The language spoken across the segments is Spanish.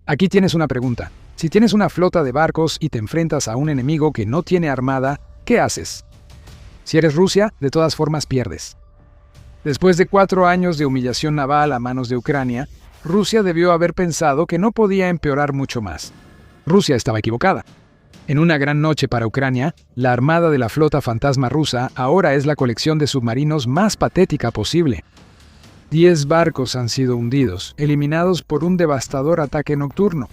Aquí tienes una pregunta. Si tienes una flota de barcos y te enfrentas a un enemigo que no tiene armada, ¿qué haces? Si eres Rusia, de todas formas pierdes. Después de 4 años de humillación naval a manos de Ucrania, Rusia debió haber pensado que no podía empeorar mucho más. Rusia estaba equivocada. En una gran noche para Ucrania, la armada de la flota fantasma rusa ahora es la colección de submarinos más patética posible. 10 barcos han sido hundidos, eliminados por un devastador ataque nocturno.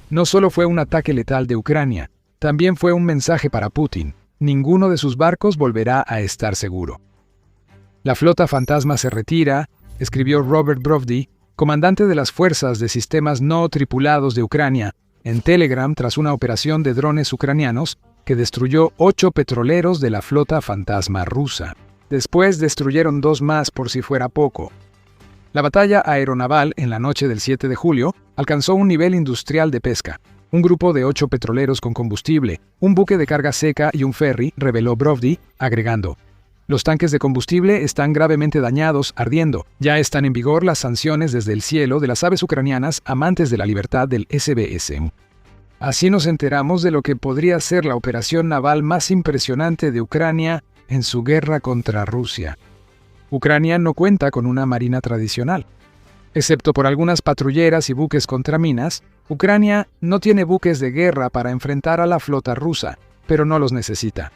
No solo fue un ataque letal de Ucrania, también fue un mensaje para Putin. Ninguno de sus barcos volverá a estar seguro. La flota fantasma se retira, escribió Robert Brovdi, comandante de las fuerzas de sistemas no tripulados de Ucrania, en Telegram tras una operación de drones ucranianos que destruyó 8 petroleros de la flota fantasma rusa. Después destruyeron 2 más por si fuera poco. La batalla aeronaval en la noche del 7 de julio alcanzó un nivel industrial de pesca. Un grupo de 8 petroleros con combustible, un buque de carga seca y un ferry, reveló Brovdi, agregando: los tanques de combustible están gravemente dañados, ardiendo. Ya están en vigor las sanciones desde el cielo de las aves ucranianas amantes de la libertad del SBS. Así nos enteramos de lo que podría ser la operación naval más impresionante de Ucrania en su guerra contra Rusia. Ucrania no cuenta con una marina tradicional. Excepto por algunas patrulleras y buques contraminas, Ucrania no tiene buques de guerra para enfrentar a la flota rusa, pero no los necesita.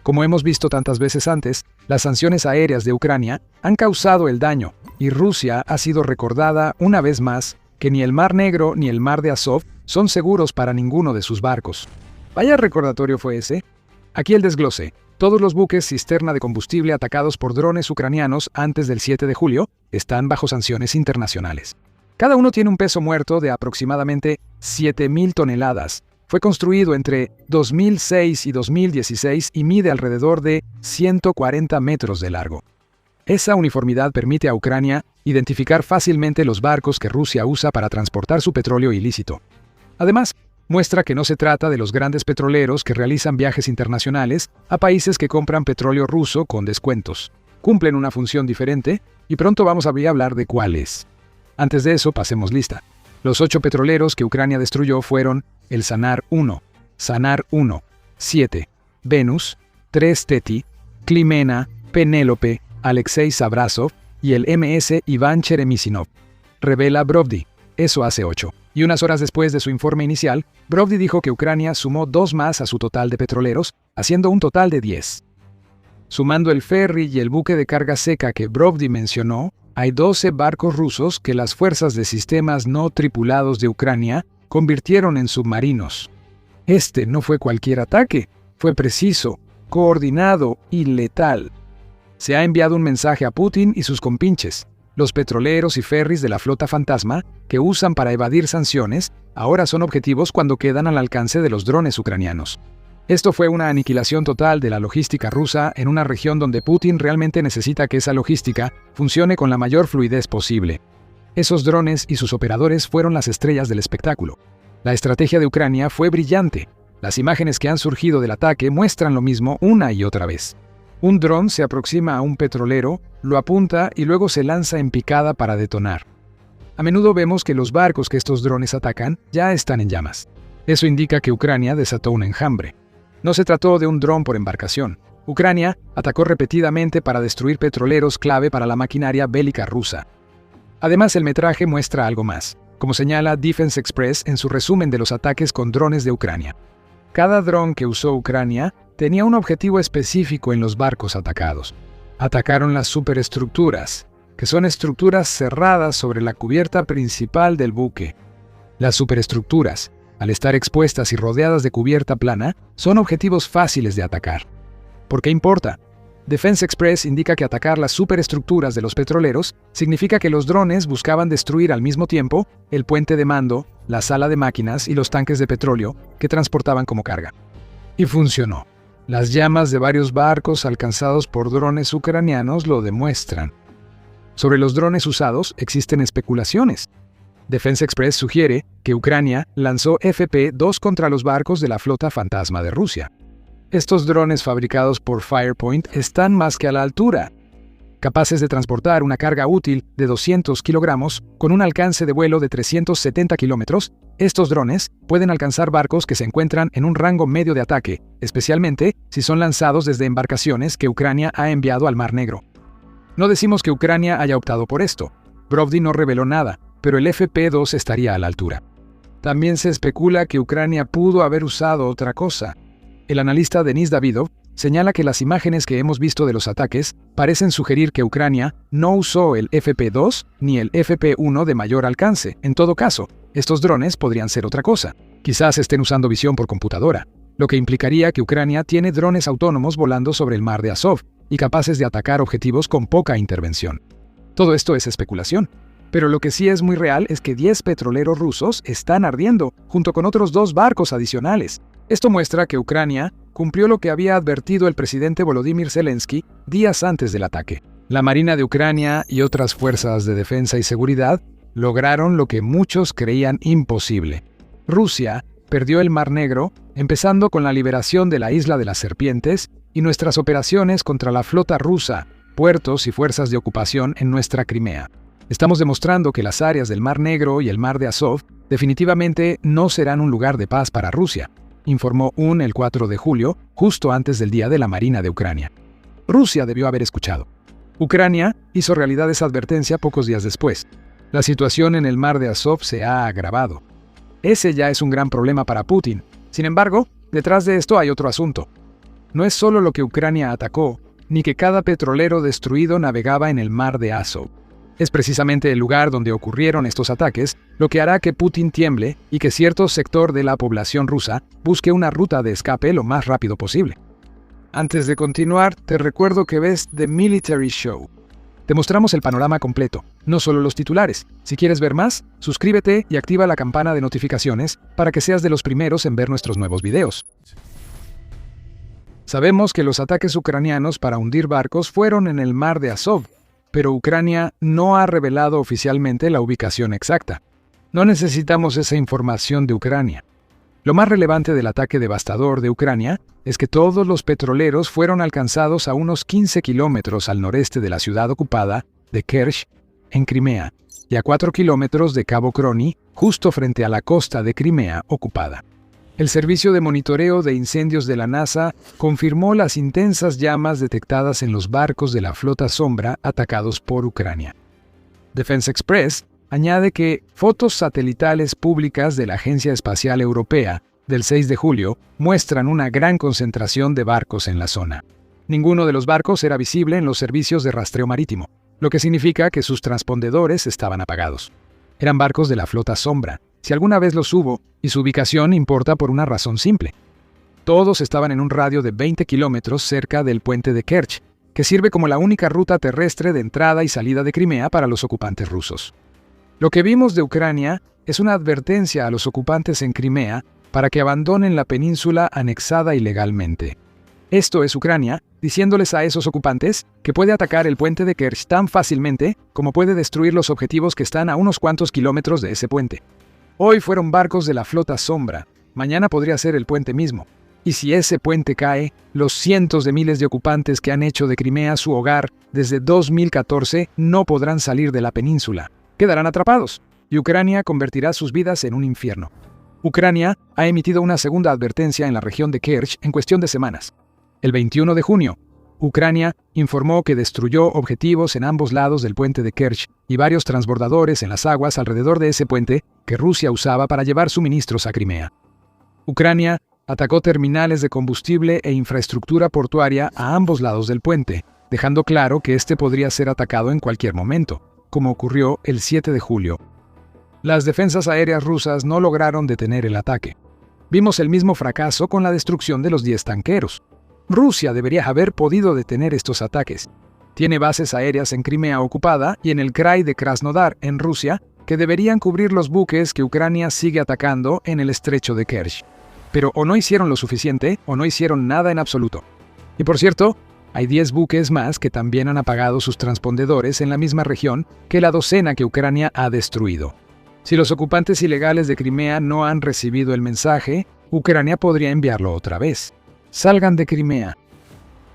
Como hemos visto tantas veces antes, las sanciones aéreas de Ucrania han causado el daño, y Rusia ha sido recordada una vez más que ni el Mar Negro ni el Mar de Azov son seguros para ninguno de sus barcos. Vaya recordatorio fue ese. Aquí el desglose. Todos los buques cisterna de combustible atacados por drones ucranianos antes del 7 de julio están bajo sanciones internacionales. Cada uno tiene un peso muerto de aproximadamente 7.000 toneladas. Fue construido entre 2006 y 2016 y mide alrededor de 140 metros de largo. Esa uniformidad permite a Ucrania identificar fácilmente los barcos que Rusia usa para transportar su petróleo ilícito. Además, muestra que no se trata de los grandes petroleros que realizan viajes internacionales a países que compran petróleo ruso con descuentos. Cumplen una función diferente y pronto vamos a hablar de cuál es. Antes de eso, pasemos lista. Los 8 petroleros que Ucrania destruyó fueron el Sanar 1, Sanar 1, 7, Venus, 3 Teti, Climena, Penélope, Alexei Sabrasov y el MS Iván Cheremisinov. Revela Brovdi. Eso hace 8. Y unas horas después de su informe inicial, Brovdi dijo que Ucrania sumó 2 más a su total de petroleros, haciendo un total de 10. Sumando el ferry y el buque de carga seca que Brovdi mencionó, hay 12 barcos rusos que las fuerzas de sistemas no tripulados de Ucrania convirtieron en submarinos. Este no fue cualquier ataque, fue preciso, coordinado y letal. Se ha enviado un mensaje a Putin y sus compinches. Los petroleros y ferries de la flota fantasma, que usan para evadir sanciones, ahora son objetivos cuando quedan al alcance de los drones ucranianos. Esto fue una aniquilación total de la logística rusa en una región donde Putin realmente necesita que esa logística funcione con la mayor fluidez posible. Esos drones y sus operadores fueron las estrellas del espectáculo. La estrategia de Ucrania fue brillante. Las imágenes que han surgido del ataque muestran lo mismo una y otra vez. Un dron se aproxima a un petrolero, lo apunta y luego se lanza en picada para detonar. A menudo vemos que los barcos que estos drones atacan ya están en llamas. Eso indica que Ucrania desató un enjambre. No se trató de un dron por embarcación. Ucrania atacó repetidamente para destruir petroleros clave para la maquinaria bélica rusa. Además, el metraje muestra algo más, como señala Defense Express en su resumen de los ataques con drones de Ucrania. Cada dron que usó Ucrania tenía un objetivo específico en los barcos atacados. Atacaron las superestructuras, que son estructuras cerradas sobre la cubierta principal del buque. Las superestructuras, al estar expuestas y rodeadas de cubierta plana, son objetivos fáciles de atacar. ¿Por qué importa? Defense Express indica que atacar las superestructuras de los petroleros significa que los drones buscaban destruir al mismo tiempo el puente de mando, la sala de máquinas y los tanques de petróleo que transportaban como carga. Y funcionó. Las llamas de varios barcos alcanzados por drones ucranianos lo demuestran. Sobre los drones usados existen especulaciones. Defense Express sugiere que Ucrania lanzó FP-2 contra los barcos de la flota fantasma de Rusia. Estos drones fabricados por Firepoint están más que a la altura. capaces de transportar una carga útil de 200 kilogramos con un alcance de vuelo de 370 kilómetros. Estos drones pueden alcanzar barcos que se encuentran en un rango medio de ataque, especialmente si son lanzados desde embarcaciones que Ucrania ha enviado al Mar Negro. No decimos que Ucrania haya optado por esto. Brovdi no reveló nada, pero el FP-2 estaría a la altura. También se especula que Ucrania pudo haber usado otra cosa. El analista Denis Davidov señala que las imágenes que hemos visto de los ataques parecen sugerir que Ucrania no usó el FP-2 ni el FP-1 de mayor alcance. En todo caso, estos drones podrían ser otra cosa. Quizás estén usando visión por computadora, lo que implicaría que Ucrania tiene drones autónomos volando sobre el mar de Azov y capaces de atacar objetivos con poca intervención. Todo esto es especulación. Pero lo que sí es muy real es que 10 petroleros rusos están ardiendo, junto con otros 2 barcos adicionales. Esto muestra que Ucrania cumplió lo que había advertido el presidente Volodymyr Zelensky días antes del ataque. La Marina de Ucrania y otras fuerzas de defensa y seguridad lograron lo que muchos creían imposible. Rusia perdió el Mar Negro, empezando con la liberación de la Isla de las Serpientes y nuestras operaciones contra la flota rusa, puertos y fuerzas de ocupación en nuestra Crimea. Estamos demostrando que las áreas del Mar Negro y el Mar de Azov definitivamente no serán un lugar de paz para Rusia, informó el 4 de julio, justo antes del Día de la Marina de Ucrania. Rusia debió haber escuchado. Ucrania hizo realidad esa advertencia pocos días después. La situación en el Mar de Azov se ha agravado. Ese ya es un gran problema para Putin. Sin embargo, detrás de esto hay otro asunto. No es solo lo que Ucrania atacó, ni que cada petrolero destruido navegaba en el Mar de Azov. Es precisamente el lugar donde ocurrieron estos ataques lo que hará que Putin tiemble y que cierto sector de la población rusa busque una ruta de escape lo más rápido posible. Antes de continuar, te recuerdo que ves The Military Show. Te mostramos el panorama completo, no solo los titulares. Si quieres ver más, suscríbete y activa la campana de notificaciones para que seas de los primeros en ver nuestros nuevos videos. Sabemos que los ataques ucranianos para hundir barcos fueron en el Mar de Azov, pero Ucrania no ha revelado oficialmente la ubicación exacta. No necesitamos esa información de Ucrania. Lo más relevante del ataque devastador de Ucrania es que todos los petroleros fueron alcanzados a unos 15 kilómetros al noreste de la ciudad ocupada de Kerch, en Crimea, y a 4 kilómetros de Cabo Crony, justo frente a la costa de Crimea ocupada. El Servicio de Monitoreo de Incendios de la NASA confirmó las intensas llamas detectadas en los barcos de la flota Sombra atacados por Ucrania. Defense Express añade que fotos satelitales públicas de la Agencia Espacial Europea del 6 de julio muestran una gran concentración de barcos en la zona. Ninguno de los barcos era visible en los servicios de rastreo marítimo, lo que significa que sus transpondedores estaban apagados. Eran barcos de la flota Sombra, si alguna vez los hubo, y su ubicación importa por una razón simple. Todos estaban en un radio de 20 kilómetros cerca del puente de Kerch, que sirve como la única ruta terrestre de entrada y salida de Crimea para los ocupantes rusos. Lo que vimos de Ucrania es una advertencia a los ocupantes en Crimea para que abandonen la península anexada ilegalmente. Esto es Ucrania diciéndoles a esos ocupantes que puede atacar el puente de Kerch tan fácilmente como puede destruir los objetivos que están a unos cuantos kilómetros de ese puente. Hoy fueron barcos de la flota Sombra, mañana podría ser el puente mismo. Y si ese puente cae, los cientos de miles de ocupantes que han hecho de Crimea su hogar desde 2014 no podrán salir de la península. Quedarán atrapados, y Ucrania convertirá sus vidas en un infierno. Ucrania ha emitido una segunda advertencia en la región de Kerch en cuestión de semanas. El 21 de junio, Ucrania informó que destruyó objetivos en ambos lados del puente de Kerch y varios transbordadores en las aguas alrededor de ese puente que Rusia usaba para llevar suministros a Crimea. Ucrania atacó terminales de combustible e infraestructura portuaria a ambos lados del puente, dejando claro que este podría ser atacado en cualquier momento, como ocurrió el 7 de julio. Las defensas aéreas rusas no lograron detener el ataque. Vimos el mismo fracaso con la destrucción de los 10 tanqueros. Rusia debería haber podido detener estos ataques. Tiene bases aéreas en Crimea ocupada y en el Krai de Krasnodar, en Rusia, que deberían cubrir los buques que Ucrania sigue atacando en el estrecho de Kerch. Pero o no hicieron lo suficiente o no hicieron nada en absoluto. Y por cierto, hay 10 buques más que también han apagado sus transpondedores en la misma región que la docena que Ucrania ha destruido. Si los ocupantes ilegales de Crimea no han recibido el mensaje, Ucrania podría enviarlo otra vez. Salgan de Crimea.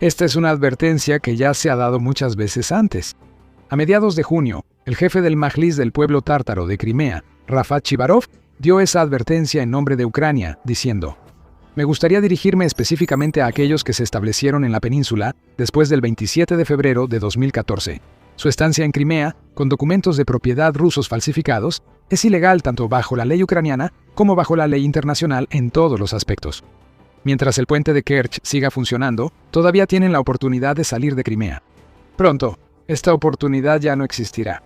Esta es una advertencia que ya se ha dado muchas veces antes. A mediados de junio, el jefe del Majlis del pueblo tártaro de Crimea, Rafat Chibarov, dio esa advertencia en nombre de Ucrania, diciendo: «Me gustaría dirigirme específicamente a aquellos que se establecieron en la península después del 27 de febrero de 2014. Su estancia en Crimea, con documentos de propiedad rusos falsificados, es ilegal tanto bajo la ley ucraniana como bajo la ley internacional en todos los aspectos. Mientras el puente de Kerch siga funcionando, todavía tienen la oportunidad de salir de Crimea. Pronto, esta oportunidad ya no existirá».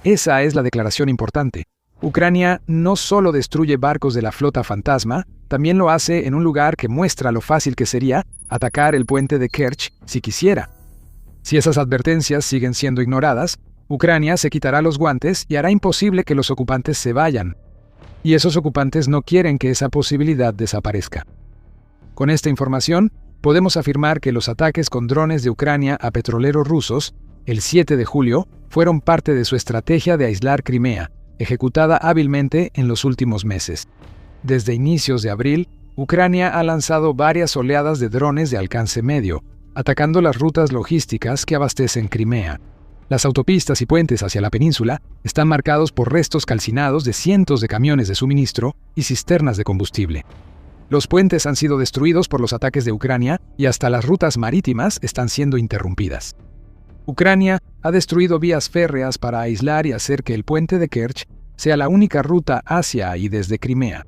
Esa es la declaración importante. Ucrania no solo destruye barcos de la flota fantasma, también lo hace en un lugar que muestra lo fácil que sería atacar el puente de Kerch si quisiera. Si esas advertencias siguen siendo ignoradas, Ucrania se quitará los guantes y hará imposible que los ocupantes se vayan. Y esos ocupantes no quieren que esa posibilidad desaparezca. Con esta información, podemos afirmar que los ataques con drones de Ucrania a petroleros rusos, el 7 de julio, fueron parte de su estrategia de aislar Crimea, ejecutada hábilmente en los últimos meses. Desde inicios de abril, Ucrania ha lanzado varias oleadas de drones de alcance medio, atacando las rutas logísticas que abastecen Crimea. Las autopistas y puentes hacia la península están marcados por restos calcinados de cientos de camiones de suministro y cisternas de combustible. Los puentes han sido destruidos por los ataques de Ucrania y hasta las rutas marítimas están siendo interrumpidas. Ucrania ha destruido vías férreas para aislar y hacer que el puente de Kerch sea la única ruta hacia y desde Crimea.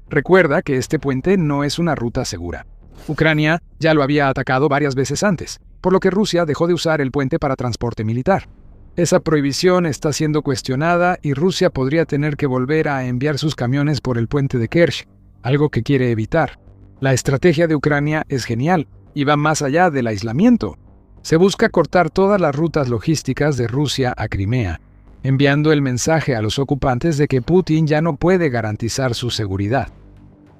Recuerda que este puente no es una ruta segura. Ucrania ya lo había atacado varias veces antes, por lo que Rusia dejó de usar el puente para transporte militar. Esa prohibición está siendo cuestionada y Rusia podría tener que volver a enviar sus camiones por el puente de Kerch, algo que quiere evitar. La estrategia de Ucrania es genial y va más allá del aislamiento. Se busca cortar todas las rutas logísticas de Rusia a Crimea, enviando el mensaje a los ocupantes de que Putin ya no puede garantizar su seguridad.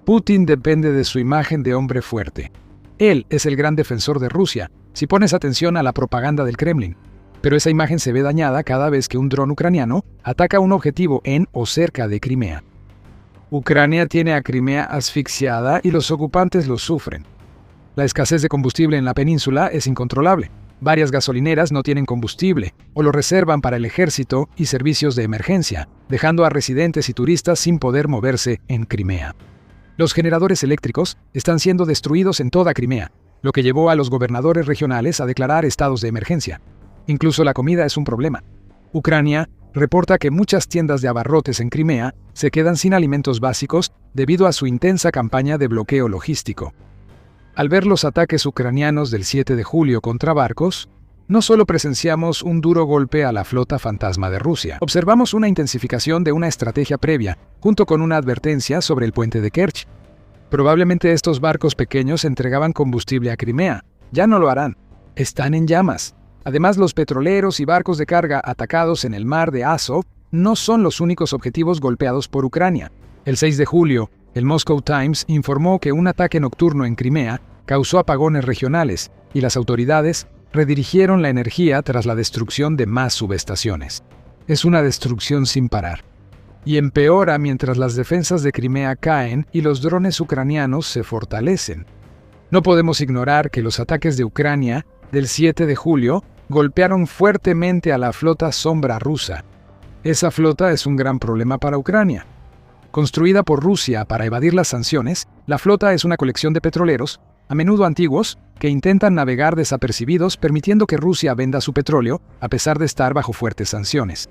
Putin depende de su imagen de hombre fuerte. Él es el gran defensor de Rusia, si pones atención a la propaganda del Kremlin. Pero esa imagen se ve dañada cada vez que un dron ucraniano ataca un objetivo en o cerca de Crimea. Ucrania tiene a Crimea asfixiada y los ocupantes lo sufren. La escasez de combustible en la península es incontrolable. Varias gasolineras no tienen combustible o lo reservan para el ejército y servicios de emergencia, dejando a residentes y turistas sin poder moverse en Crimea. Los generadores eléctricos están siendo destruidos en toda Crimea, lo que llevó a los gobernadores regionales a declarar estados de emergencia. Incluso la comida es un problema. Ucrania reporta que muchas tiendas de abarrotes en Crimea se quedan sin alimentos básicos debido a su intensa campaña de bloqueo logístico. Al ver los ataques ucranianos del 7 de julio contra barcos, no solo presenciamos un duro golpe a la flota fantasma de Rusia, observamos una intensificación de una estrategia previa, junto con una advertencia sobre el puente de Kerch. Probablemente estos barcos pequeños entregaban combustible a Crimea. Ya no lo harán. Están en llamas. Además, los petroleros y barcos de carga atacados en el mar de Azov no son los únicos objetivos golpeados por Ucrania. El 6 de julio, el Moscow Times informó que un ataque nocturno en Crimea causó apagones regionales y las autoridades redirigieron la energía tras la destrucción de más subestaciones. Es una destrucción sin parar. Y empeora mientras las defensas de Crimea caen y los drones ucranianos se fortalecen. No podemos ignorar que los ataques de Ucrania del 7 de julio golpearon fuertemente a la flota sombra rusa. Esa flota es un gran problema para Ucrania. Construida por Rusia para evadir las sanciones, la flota es una colección de petroleros, a menudo antiguos, que intentan navegar desapercibidos permitiendo que Rusia venda su petróleo a pesar de estar bajo fuertes sanciones.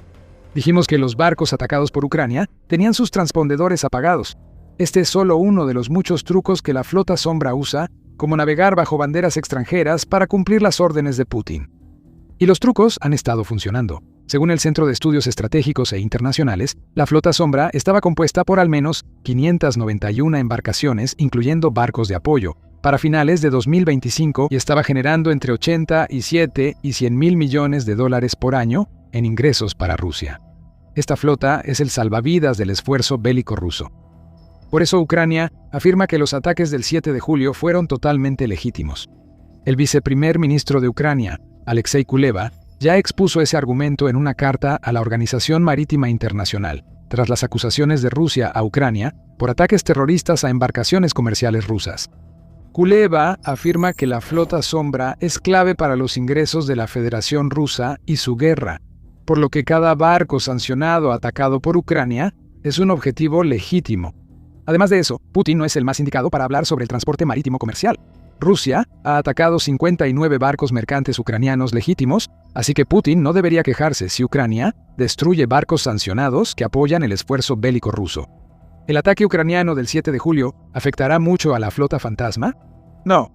Dijimos que los barcos atacados por Ucrania tenían sus transpondedores apagados. Este es solo uno de los muchos trucos que la flota sombra usa, como navegar bajo banderas extranjeras para cumplir las órdenes de Putin. Y los trucos han estado funcionando. Según el Centro de Estudios Estratégicos e Internacionales, la flota sombra estaba compuesta por al menos 591 embarcaciones, incluyendo barcos de apoyo, para finales de 2025 y estaba generando entre 87 y 100 mil millones de dólares por año en ingresos para Rusia. Esta flota es el salvavidas del esfuerzo bélico ruso. Por eso Ucrania afirma que los ataques del 7 de julio fueron totalmente legítimos. El viceprimer ministro de Ucrania, Alexei Kuleba, ya expuso ese argumento en una carta a la Organización Marítima Internacional, tras las acusaciones de Rusia a Ucrania por ataques terroristas a embarcaciones comerciales rusas. Kuleva afirma que la flota sombra es clave para los ingresos de la Federación Rusa y su guerra, por lo que cada barco sancionado atacado por Ucrania es un objetivo legítimo. Además de eso, Putin no es el más indicado para hablar sobre el transporte marítimo comercial. Rusia ha atacado 59 barcos mercantes ucranianos legítimos, así que Putin no debería quejarse si Ucrania destruye barcos sancionados que apoyan el esfuerzo bélico ruso. ¿El ataque ucraniano del 7 de julio afectará mucho a la flota fantasma? No.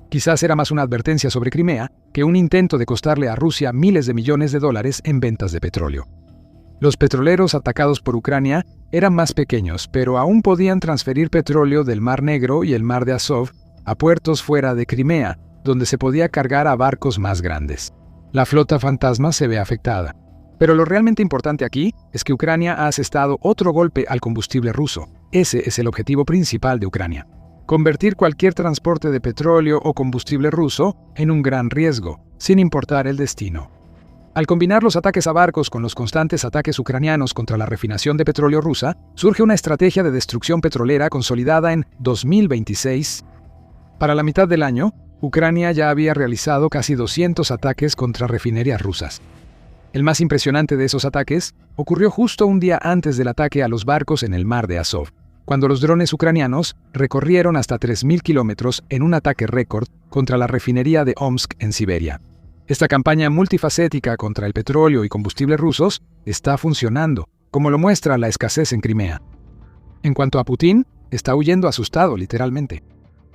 Quizás era más una advertencia sobre Crimea que un intento de costarle a Rusia miles de millones de dólares en ventas de petróleo. Los petroleros atacados por Ucrania eran más pequeños, pero aún podían transferir petróleo del Mar Negro y el Mar de Azov a puertos fuera de Crimea, donde se podía cargar a barcos más grandes. La flota fantasma se ve afectada. Pero lo realmente importante aquí es que Ucrania ha asestado otro golpe al combustible ruso. Ese es el objetivo principal de Ucrania: convertir cualquier transporte de petróleo o combustible ruso en un gran riesgo, sin importar el destino. Al combinar los ataques a barcos con los constantes ataques ucranianos contra la refinación de petróleo rusa, surge una estrategia de destrucción petrolera consolidada en 2026. Para la mitad del año, Ucrania ya había realizado casi 200 ataques contra refinerías rusas. El más impresionante de esos ataques ocurrió justo un día antes del ataque a los barcos en el Mar de Azov, cuando los drones ucranianos recorrieron hasta 3.000 kilómetros en un ataque récord contra la refinería de Omsk en Siberia. Esta campaña multifacética contra el petróleo y combustibles rusos está funcionando, como lo muestra la escasez en Crimea. En cuanto a Putin, está huyendo asustado, literalmente.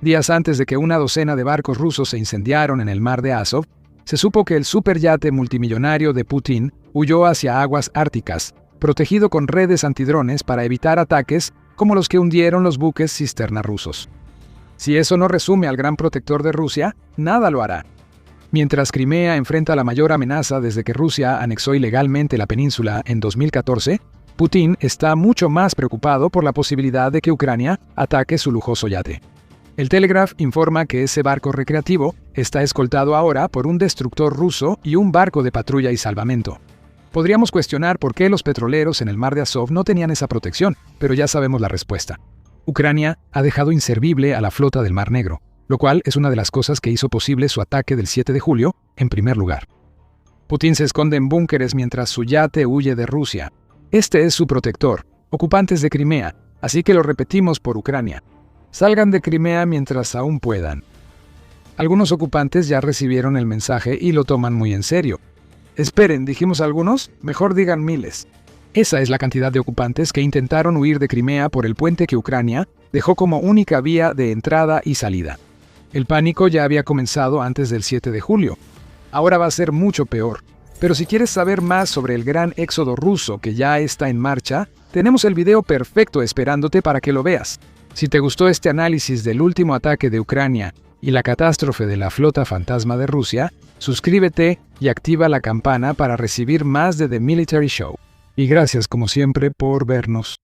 Días antes de que una docena de barcos rusos se incendiaron en el Mar de Azov, se supo que el superyate multimillonario de Putin huyó hacia aguas árticas, protegido con redes antidrones para evitar ataques como los que hundieron los buques cisterna rusos. Si eso no resume al gran protector de Rusia, nada lo hará. Mientras Crimea enfrenta la mayor amenaza desde que Rusia anexó ilegalmente la península en 2014, Putin está mucho más preocupado por la posibilidad de que Ucrania ataque su lujoso yate. El Telegraph informa que ese barco recreativo está escoltado ahora por un destructor ruso y un barco de patrulla y salvamento. Podríamos cuestionar por qué los petroleros en el Mar de Azov no tenían esa protección, pero ya sabemos la respuesta. Ucrania ha dejado inservible a la flota del Mar Negro, lo cual es una de las cosas que hizo posible su ataque del 7 de julio, en primer lugar. Putin se esconde en búnkeres mientras su yate huye de Rusia. Este es su protector, ocupantes de Crimea, así que lo repetimos por Ucrania. Salgan de Crimea mientras aún puedan. Algunos ocupantes ya recibieron el mensaje y lo toman muy en serio. Esperen, ¿dijimos algunos? Mejor digan miles. Esa es la cantidad de ocupantes que intentaron huir de Crimea por el puente que Ucrania dejó como única vía de entrada y salida. El pánico ya había comenzado antes del 7 de julio. Ahora va a ser mucho peor. Pero si quieres saber más sobre el gran éxodo ruso que ya está en marcha, tenemos el video perfecto esperándote para que lo veas. Si te gustó este análisis del último ataque de Ucrania y la catástrofe de la flota fantasma de Rusia, suscríbete y activa la campana para recibir más de The Military Show. Y gracias como siempre por vernos.